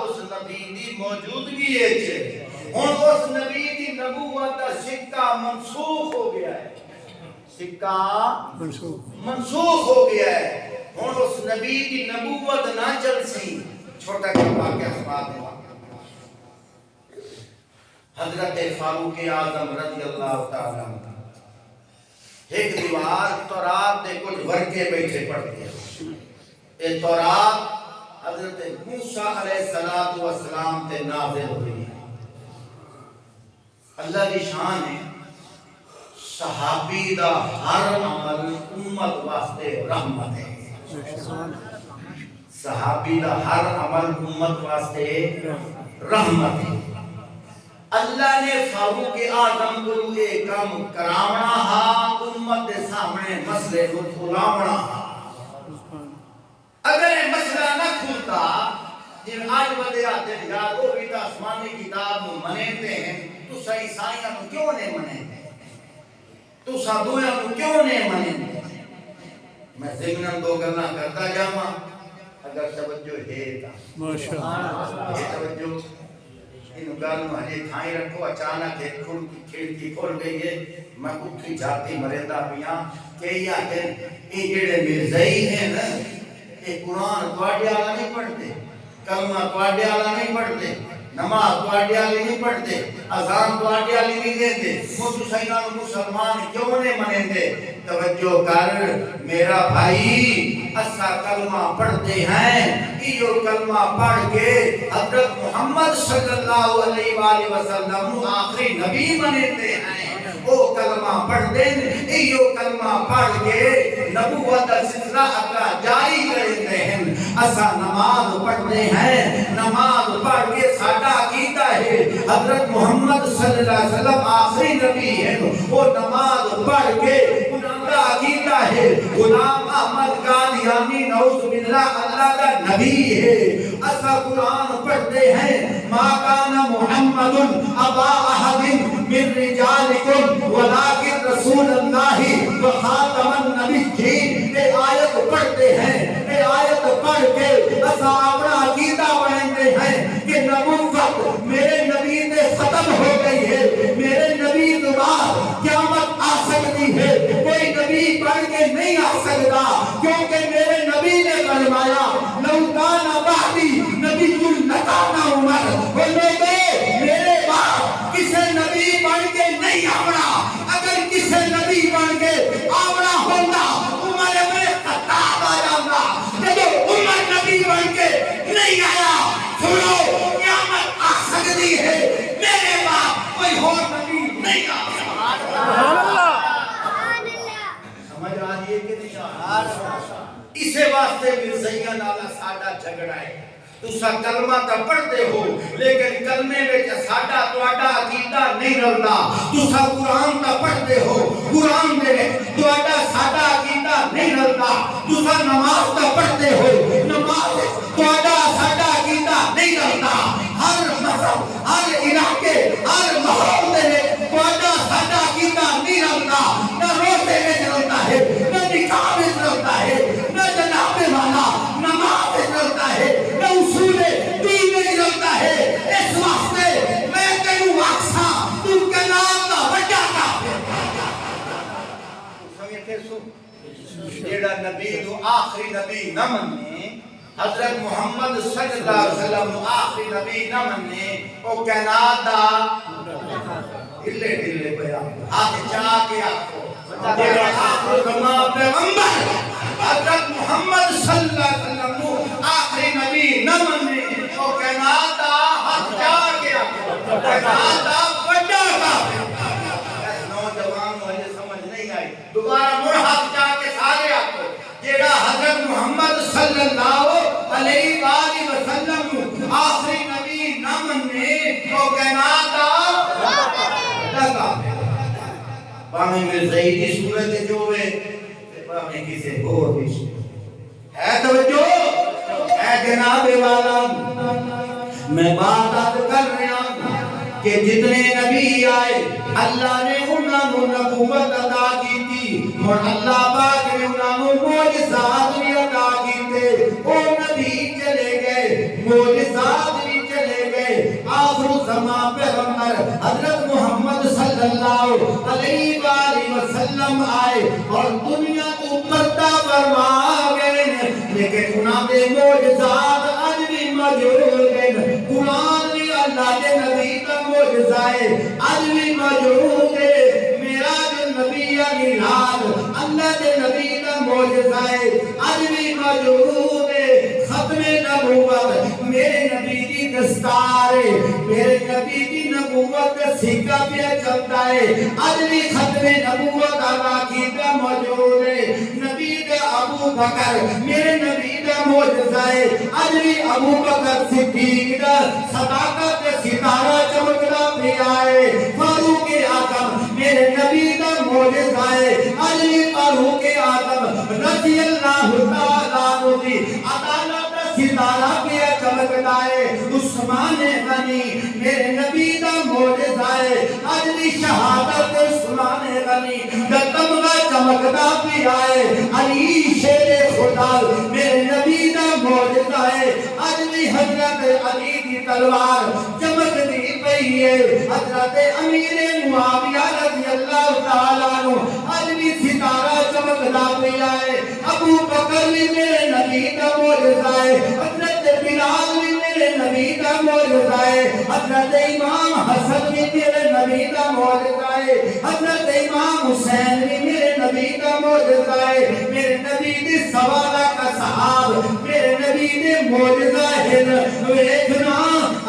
S1: اس نبی دی موجودگی ہے. ہن اس نبی دی نبوت کا سکہ منسوخ ہو گیا ہے. سکہ منسوخ ہو گیا ہے. ہن اس نبی کی نبوت نہ چل سی. چھوٹا کا واقعہ سنا دیں. حضرت فاروق اعظم رضی اللہ تعالیٰ عنہ ایک دیوار تورات دے کچھ ورقے بیٹھے پڑھتے ہیں. یہ تورات حضرت موسیٰ علیہ السلام تے نازل ہوئی ہے. اللہ کی شان ہے صحابی دا ہر عمل امت واسطے رحمت ہے. صحابی دا ہر عمل امت واسطے رحمت ہے. اللہ نے فاروق اعظم کو یہ کام کراونا ہا امت دے سامنے مسئلے کو کھلاونا ہا. اگر یہ مسئلہ نہ کھلتا جن آج بدے آتے ہیں یاد وہ بھی تا آسمانی کتاب میں منیتے ہیں تو سا عیسائیاں کو کیوں نہیں منیتے تو سا دویاں کو کیوں نہیں منیتے. میں ضمناً دو گلنا کرتا جاما اگر توجہ ہے تا
S2: ماشاءاللہ
S1: یہ توجہ انہوں گالوں ہجے تھائیں رکھو. اچانک ایک کھڑکی کھول گئی ہے. میں اٹھی جاتی مرندہ پیاں کہ یہ جڑے مرزائی ہیں نا یہ قرآن تواڈے والا نہیں پڑھتے کلمہ تواڈے والا نہیں پڑھتے نماز تواڈے والی نہیں پڑھتے اذان تواڈے والی نہیں دیندے وہ تساں انہاں نوں مسلمان کیوں نہیں منیندے توجہ کر میرا بھائی اسا کلمہ پڑھتے ہیں یہ کلمہ پڑھ کے حضرت محمد صلی اللہ علیہ وآلہ وسلم نو آخری نبی منیندے ہیں وہ کلمہ پڑھتے ہیں یہ کلمہ پڑھ کے نبوت کا سلسلہ اپنا جاری کرتے ہیں اسا نماز پڑھتے ہیں نماز پڑھ کے ساڈا عقیدہ ہے حضرت محمد صلی اللہ علیہ وسلم آخری نبی ہے وہ نماز پڑھ کے انہاں کا عقیدہ ہے غلام احمد قادیانی نعوذ باللہ اللہ کا نبی ہے اسا قرآن پڑھتے ہیں ما کان محمد ابا احد من رجالکم ولكن رسول اللہ وخاتم النبیین یہ آیت پڑھتے ہیں یہ آیت پڑھ کے اسا اپنا عقیدہ بناتے ہیں کہ نبوت میرے نبی نے ختم ہو گئی ہے میرے نبی کے بعد قیامت آ سکتی ہے کوئی نبی بن کے نہیں آ سکتا کیونکہ میرے نبی نے فرمایا لو کان بعدی نبی لکان عمر وہ لوگوں میرے بعد کسی نبی بن کے نہیں آونا اگر کسی نبی بن کے آونا ہوتا عمر ابن خطاب آ جاتا جب عمر نبی بن کے نہیں آیا سنو قیامت آ سکتی ہے میرے بعد کوئی اور نبی نہیں آیا
S2: سبحان اللہ
S1: سمجھ آ رہی ہے کہ نہیں آ رہی اسے واسطے مرزائیاں نالا ساڈا جھگڑا ہے تسا کلمہ تا پڑھتے ہو لیکن کلمے وچ ساڈا تواڈا عقیدہ نہیں رلدا تسا قرآن تا پڑھتے ہو قرآن دے تواڈا ساڈا عقیدہ نہیں رلدا تسا نماز تا پڑھتے ہو نماز تواڈا ساڈا عقیدہ نہیں رلدا ہر مذہب ہر علاقے ہر ماحول دے تواڈا ساڈا عقیدہ نہیں رلدا نہ روزے وچ رلدا ہے نہ نکاح وچ رلدا ہے نہ جناب والا نماز وچ رلدا ہے نہ اصول دین وچ رلدا ہے اس واسطے میں تینوں آکھاں تو کلام دا وڈا کافر سمجھتے سو جیڑا نبی نو آخری نبی نہ مننے حضرت محمد صلی اللہ علیہ وسلم نو آخری نبی نہ مننے او کائنات دا ہلے ڈلے پیا ہاتھ چا کے آکھو جیڑا آخری زمان پیغمبر حضرت محمد صلی اللہ علیہ وسلم نو آخری نبی نہ مننے او کائنات دا ہاتھ چا کے آکھو کائنات دا وڈا کافر نوجوان والے سمجھ نہیں آئی دوبارہ مڑ ہاتھ چا کے سارے آکھو جیڑا حضرت محمد صلی اللہ علیہ وآلہ وسلم آخری نبی نہ مننے تو کائنات دا کافر بامی مرزائی کی صورت جو ہے بامی کسی اور بھی ہے توجہ اے جناب والا میں بات کر رہا ہوں کہ جتنے نبی آئے اللہ نے انہاں نوں نبوت عطا کی تھی اور اللہ پاک نے انہاں نوں معجزات بھی عطا کیتے او نبی چلے گئے معجزات بھی چلے گئے آخر زمان پیغمبر حضرت محمد صلی اللہ علیہ وآلہ وسلم آئے اور دنیا کو پردہ فرما گئے لیکن انہاں دے معجزات اج بھی موجود ہیں قرآن بھی اللہ دے نبی کا معجزہ ہے اج بھی موجود ہے میرا جو نبی علی رات اللہ دے نبی کا معجزہ ہے اج بھی موجود ہے ختم نبوت میرے نبی کی دستار ہے میرے نبی کی نبوت کا سکہ پہ چلتا ہے اج بھی ختم نبوت عقیدہ موجود ہے نبی کا ابو بکر میرے نبی کا معجزہ ہے اج بھی ابو بکر صدیق کا صداقت ستارہ چمکتا پیا ہے فاروق اعظم میرے نبی کا معجزہ ہے اج بھی فاروق اعظم رضی اللہ تعالیٰ عنہ کی عدالت ستارہ پیا چمکتا ہے عثمان غنی میرے نبی کا معجزہ ہے اج بھی شہادت عثمان غنی کا تمغہ چمکتا پیا ہے علی شیر خدا میرے نبی کا معجزہ ہے اج بھی حضرت علی کی تلوار چمکتی پئی ہے حضرت امیر معاویہ رضی اللہ تعالیٰ عنہ اج بھی ستارہ چمکتا پیا ہے ابو بکر بھی میرے نبی کا معجزہ ہے حضرت بلال بھی میرے نبی کا دا معجزہ ہے حضرت امام حسن بھی میرے نبی دا معجزہ ہے حضرت امام حسین بھی میرے نبی دا معجزہ ہے میرے نبی دی سوالہ کا صحاب میرے نبی دے معجزہ ہے ویکھنا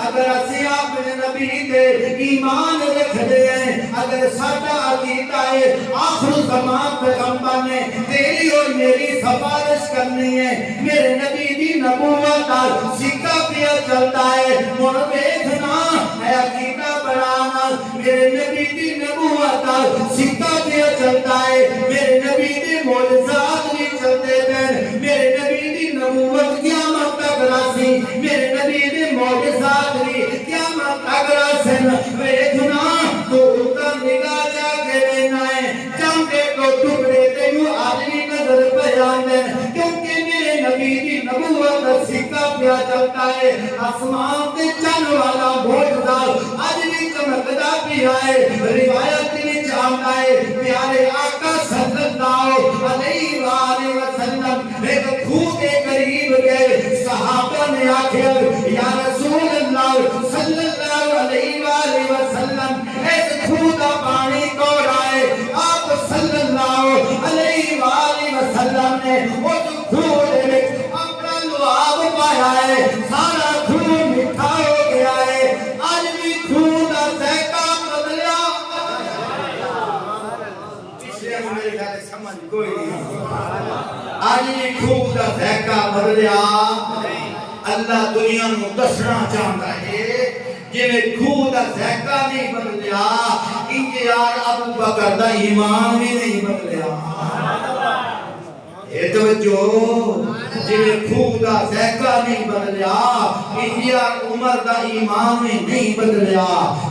S1: اگر اسی اپنے نبی دے ایمان رکھ دے ہیں اگر ساڈا عقیدہ ہے آخر زمان پیغمبر نے تیری اور میری سفارش کرنی ہے میرے نبی دی نبوت دا سکہ پیا چلتا ہے مر ویکھنا ہے عقیدہ بڑھانا میرے نبی دی نبوت دا سکہ پیا چلتا ہے میرے نبی دی معجزات بھی چلتے ہیں میرے نبی دی نبوت قیامت تک راسی میرے نبی دی معجزات بھی قیامت تک راسن ویکھنا تو اوپر نگاہ جا کے لینا ہے چمڑے کو ٹکڑے تینوں آدمی نظر پہ آنے کیونکہ میرے نبی دی نبوت دا سکہ پیا چلتا ہے آسمان تے چل والا معجزہ اج بھی چمکدا پیا ہے روایت وچ آندا ہے پیارے آقا صلی اللہ علیہ وآلہ وسلم ایک کھوہ کے قریب گئے صحابہ نے آکھیا یا رسول اللہ صلی اللہ علیہ وآلہ وسلم اس کھوہ دا پانی کوڑا ہے آپ صلی اللہ علیہ وآلہ وسلم نے اس کھوہ دے وچ اپنا لعاب پایا ہے سارا کھوہ میٹھا ہو گیا ہے آج بھی کھوہ دا ذائقہ بدلیا
S3: پچھلے میرے خیال سے سمجھ کوئی نہیں
S1: آج بھی کھوہ دا ذائقہ بدلیا اللہ دنیا نو دسنا چاہتا ہے جویں کھوہ دا ذائقہ نہیں بدلیا انج یار ابو بکر دا ایمان بھی نہیں بدلیا اے توجہ جویں کھوہ دا ذائقہ نہیں بدلیا انج یار عمر دا ایمان بھی نہیں بدلیا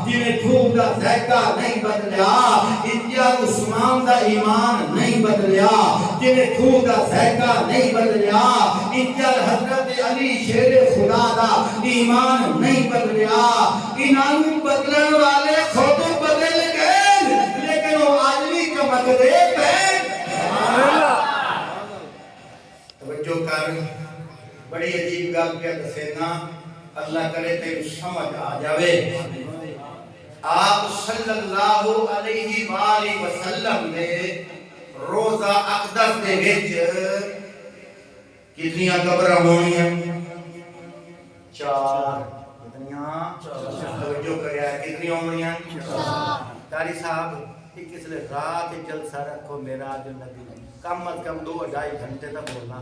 S1: جویں کھوہ دا ذائقہ نہیں بدلیا انج یار عثمان دا ایمان نہیں بدلیا جویں کھوہ دا ذائقہ نہیں بدلیا انج یار حضرت علی شیر خدا دا ایمان نہیں بدلیا انہاں بدلن والے خود بدل گئے لیکن وہ آج بھی چمکدے پئے توجہ کر بڑی عجیب گل پہ دسینا اللہ کرے تے سمجھ آ جاوے آپ صلی اللہ علیہ وآلہ وسلم نے روزہ اقدس دے وچ کتنیاں قبراں ہونیاں چار کتنیاں توجہ کریا کتنی ہونیاں قاری صاحب کس لئے رات جلسہ رکھو معراج النبی کم از کم 2-2.5 گھنٹے تک بولنا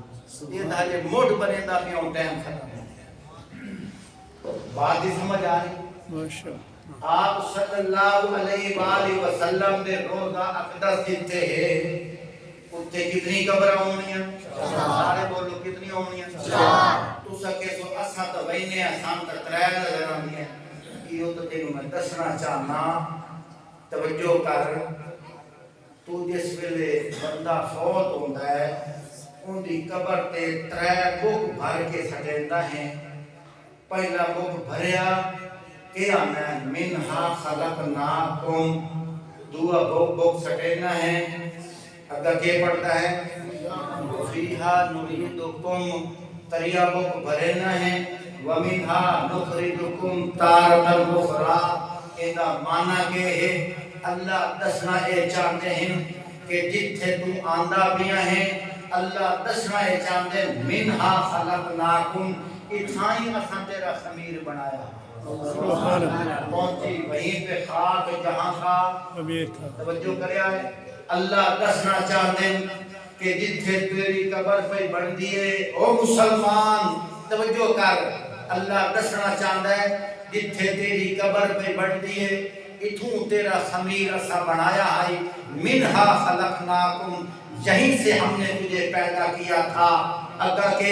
S1: یہ دھاجے موڈ بنے دا بھی ہوں ٹائم ختم بات ہی سمجھ آ رہی آپ صلی اللہ علیہ وآلہ وسلم نے روزہ اقدس جتے ہیں اتھے کتنی قبریں ہونیاں سارے بولو کتنی ہونیاں تو سکے سو اساں تو وینے آسان تک ترائے نظر آنی ہے یہ تو تینوں میں دسنا چاہنا توجہ کر تو جس ویلے بندہ فوت ہوتا ہے ان دی قبر تے 3 بک بھر کے سٹیندا ہیں پہلا بک بھریا کہ آنا ہے منہا خلقناکم دعا بک سٹینا ہے اگر کے پڑھتا ہے فیہا نریدکم تریا بک بھرینا ہے ومنہا نخرجکم تارۃ اخری ایدہ معنی کے ہے اللہ دسنا اے چاہتے ہیں کہ جتھے تو آندہ پیا ہیں اللہ دسنا اے چاہتے ہیں منہا خلقناکم اتھائیں اساں تیرا خمیر بنایا پہنچی وہیں پہ خاک جہاں خاک توجہ کریا ہے اللہ دسنا چاہتے ہیں کہ جتھے تیری قبر پہ بڑھ دیئے او مسلمان توجہ کر اللہ دسنا چاہتا ہے جتھے تیری قبر پہ بڑھ دیئے اتھوں تیرا خمیر اسا بنایا ہے منہا خلقناکم یہیں سے ہم نے تجھے پیدا کیا تھا اگر کہ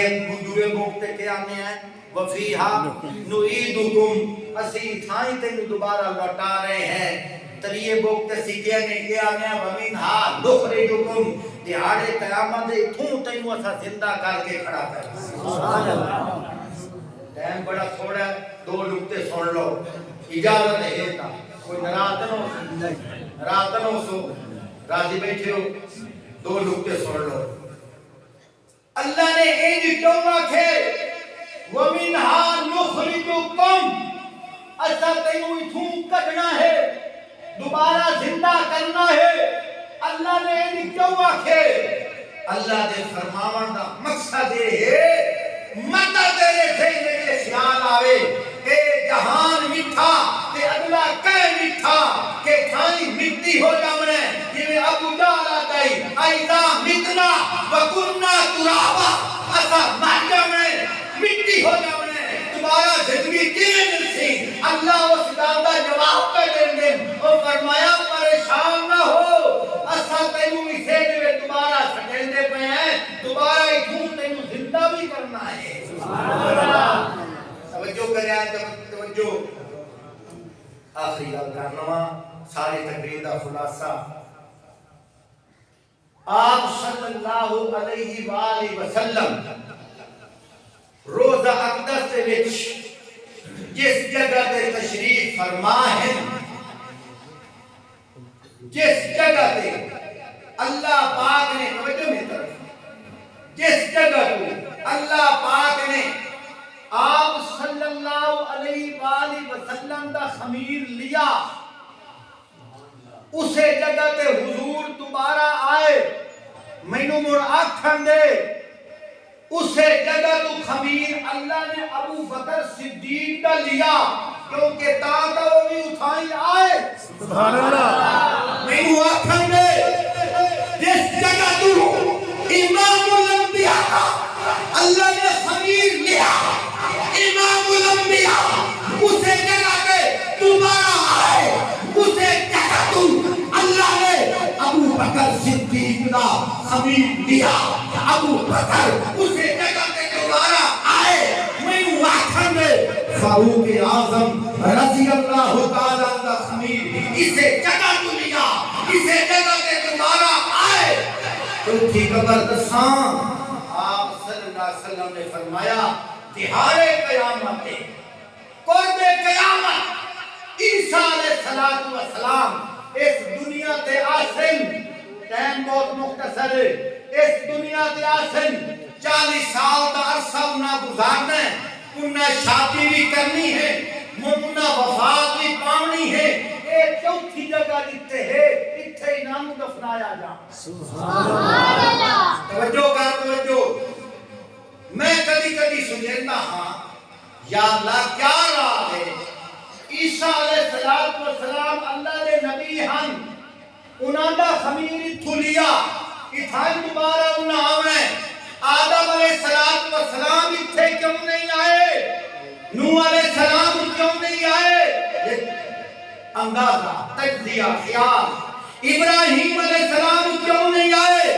S1: دوئے بوکتے کیا آنے ہیں وفیہا نعیدکم اسی تھائیں تینو دوبارہ لوٹا رہے ہیں تریے بوکتے سیکھے نے کیا آنے ہیں ومنہا نخرجکم دیہاڑے قیامت اتھوں تینو اسا زندہ کر کے کھڑا کر ٹائم بڑا تھوڑا ہے 2 نکتے سن لو اجازت ہے تا کوئی نراتن ہو سو راضی بیٹھے ہو 2 نکتے سن لو اللہ نے انج کیوں آکھے
S3: وَمِنْهَا نُخْرِجُكُمْ اسا تینوں اتھوں کڈنا ہے دوبارہ زندہ کرنا ہے اللہ نے یہ کیوں آکھے اللہ دے فرماون دا مقصد یہ ہے مدد تیرے ذہن میں خیال آوے اے جہان میٹھا تے اگلا کہے میٹھا کہ کھائی مٹی ہو جاونے جویں ابو جہل آتا ہے ایذا متنا وکنا ترابا اسا مر جاونے مٹی ہو جاونے دوبارہ زندگی کیویں ملسی اللہ اس گل دا جواب پہ دے او فرمایا پریشان نہ ہو اسا تینوں اسے دے دوبارہ سٹیندے پے ہیں دوبارہ اتھوں تینوں زندہ بھی کرنا ہے سبحان اللہ توجہ کریں توجہ آخری گل کرنا ساری تقریر دا خلاصہ آپ صلی اللہ علیہ وآلہ وسلم روزہ اقدس دے وچ جس جگہ تے تشریف فرما ہے جس جگہ تے اللہ پاک نے توجہ میں طرف جس جگہ تے اللہ پاک نے آپ صلی اللہ علیہ وآلہ وسلم دا خمیر لیا اسے جگہ تے حضور دوبارہ آئے مینوں مڑ آکھن دے اسے جگہ تو خمیر اللہ نے ابو بکر صدیق کا لیا کیونکہ تاکہ وہ بھی اٹھائی آئے
S2: سبحان اللہ
S3: مینوں آکھن دے جس جگہ تو امام الانبیاء کا اللہ نے خمیر لیا امام الانبیاء اسے جگہ پہ دوبارہ آئے اسے جگہ تو اللہ نے ابو بکر صدیق کا خمیر لیا ابو بکر اسے جگہ پہ دوبارہ آئے میں واقعہ میں فاروق اعظم رضی اللہ تعالیٰ کا خمیر اسے جگہ تو لیا اسے جگہ پہ دوبارہ آئے چوتھی قبر دساں آپ صلی اللہ علیہ وسلم نے فرمایا دہارے قیامت قرب قیامت عیسیٰ علیہ السلام اس دنیا تے آسن ٹائم بہت مختصر ہے اس دنیا تے آسن 40 سال دا عرصہ انہاں گزارنا ہے انہاں شادی بھی کرنی ہے انہاں وفات بھی پاونی ہے ایک چوتھی جگہ دیتے ہیں اتھے انہاں دفنایا جا سبحان اللہ توجہ کر توجہ میں کبھی سنجھتا ہاں یا اللہ کیا راہ ہے عیسیٰ علیہ السلام اللہ دے نبی ہن انہاں دا خمیر اتھو لیا اتھائی دوبارہ انہاں آویں آدم علیہ السلام اتھے کیوں نہیں آئے نوح علیہ السلام کیوں نہیں آئے اندازہ تجزیہ خیال ابراہیم علیہ السلام کیوں نہیں آئے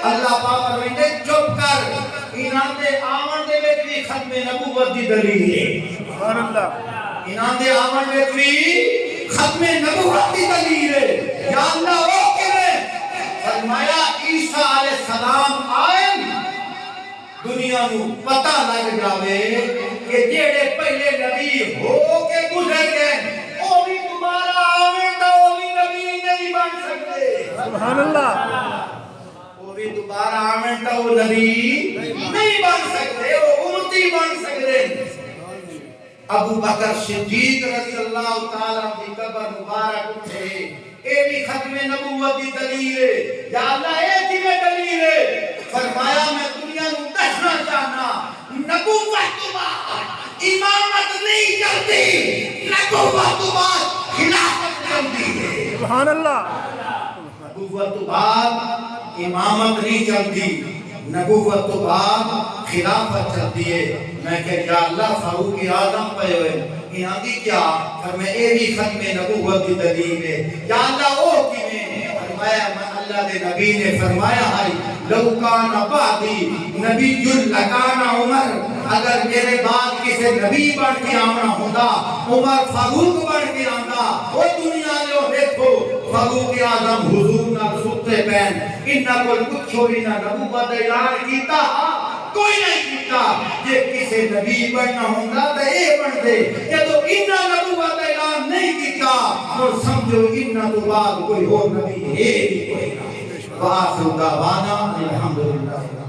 S3: اللہ پاک فرمائے چپ کر انہاں دے آمن دے وچ بھی ختم نبوت دی دلیل ہے
S2: سبحان اللہ
S3: انہاں دے آمن وچ بھی ختم نبوت دی دلیل ہے یا اللہ وہ کیویں فرمایا عیسیٰ علیہ السلام آئے دنیا نو پتہ لگ جاوے کہ جڑے پہلے نبی ہو کے گزر گئے او بھی دوبارہ آویں تا او بھی نبی نہیں بن سکتے
S2: سبحان اللہ
S3: وہ بھی دوبارہ آمین تا وہ نبی نہیں بن سکتے وہ امتی بن سکتے ابو بکر صدیق رضی اللہ تعالیٰ کی قبر مبارک اٹھے اے بھی ختم نبوت کی دلیل ہے یا اللہ اے کی میں دلیل ہے فرمایا میں دنیا کو دسنا چاہنا نبوت تو بعد امامت نہیں چلتی نبوت تو بعد خلافت چلتی ہے
S2: سبحان اللہ
S3: نبوت تو بعد امامت نہیں چلتی نبوت تو بعد خلافت چلتی ہے میں کہ یا اللہ فاروق اعظم پہ ہوئے یہاں دی کیا فرمائے اے بھی ختم نبوت کی دلیل ہے یا اللہ او کی میں فرمایا اللہ دے نبی نے فرمایا ہے لو کان بعدی نبی لکان عمر اگر میرے بعد کسی نبی بن کے آنا ہوتا عمر فاروق بن کے آنا وہ دنیا لو دیکھو فاروق اعظم حضور نہ ستے پین انہا کوئی کچھ ہوئی نہ نبوت اعلان کیتا کوئی نہیں کیتا یہ کسی نبی بننا ہوگا تو اے بن دے کہ تو انہا نبوت اعلان نہیں کیتا اور سمجھو انہا تو بعد کوئی اور نبی ہے بھی کوئی نہ وآخر دعوانا الحمدللہ